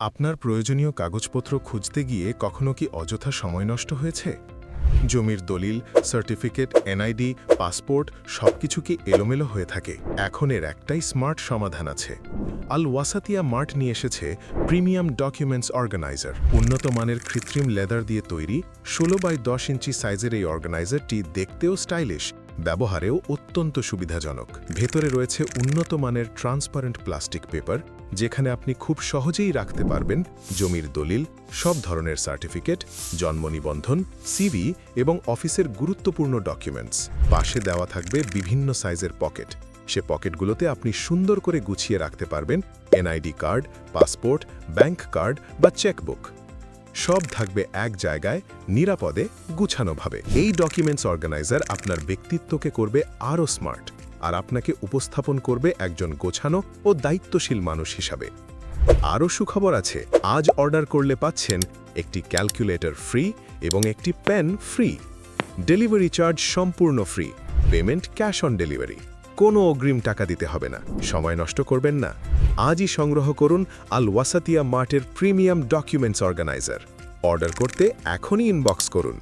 আপনার প্রয়োজনীয় কাগজপত্র খুঁজতে গিয়ে কখনো কি অযথা সময় নষ্ট হয়েছে? জমির দলিল, সার্টিফিকেট, এনআইডি, পাসপোর্ট সবকিছু কি এলোমেলো হয়ে থাকে? এখন এর একটাই স্মার্ট সমাধান আছে। আল ওয়াসাতিয়া মার্ট নিয়ে এসেছে প্রিমিয়াম ডকুমেন্টস অর্গানাইজার। উন্নত মানের কৃত্রিম লেদার দিয়ে তৈরি 16x10 ইঞ্চি সাইজের এই অর্গানাইজারটি দেখতেও স্টাইলিশ, ব্যবহারেও অত্যন্ত সুবিধাজনক। ভেতরে রয়েছে উন্নত মানের ট্রান্সপারেন্ট প্লাস্টিক পেপার, যেখানে আপনি খুব সহজেই রাখতে পারবেন জমির দলিল, সব ধরনের সার্টিফিকেট, জন্ম নিবন্ধন, সিভি এবং অফিসের গুরুত্বপূর্ণ ডকুমেন্টস। পাশে দেওয়া থাকবে বিভিন্ন সাইজের পকেট। সে পকেটগুলোতে আপনি সুন্দর করে গুছিয়ে রাখতে পারবেন NID card, passport, bank card বা চেকবুক। সব থাকবে এক জায়গায়, নিরাপদে, গুছানোভাবে। এই ডকুমেন্টস অর্গানাইজার আপনার ব্যক্তিত্বকে করবে আরও স্মার্ট, আর আপনাকে উপস্থাপন করবে একজন গোছানো ও দায়িত্বশীল মানুষ হিসাবে। আরও সুখবর আছে, আজ অর্ডার করলে পাচ্ছেন একটি ক্যালকুলেটর ফ্রি এবং একটি পেন ফ্রি। ডেলিভারি চার্জ সম্পূর্ণ free, payment cash on delivery. কোনো অগ্রিম টাকা দিতে হবে না। সময় নষ্ট করবেন না, আজই সংগ্রহ করুন আল ওয়াসাতিয়া মার্টের প্রিমিয়াম ডকুমেন্টস অর্গানাইজার। অর্ডার করতে এখনই ইনবক্স করুন।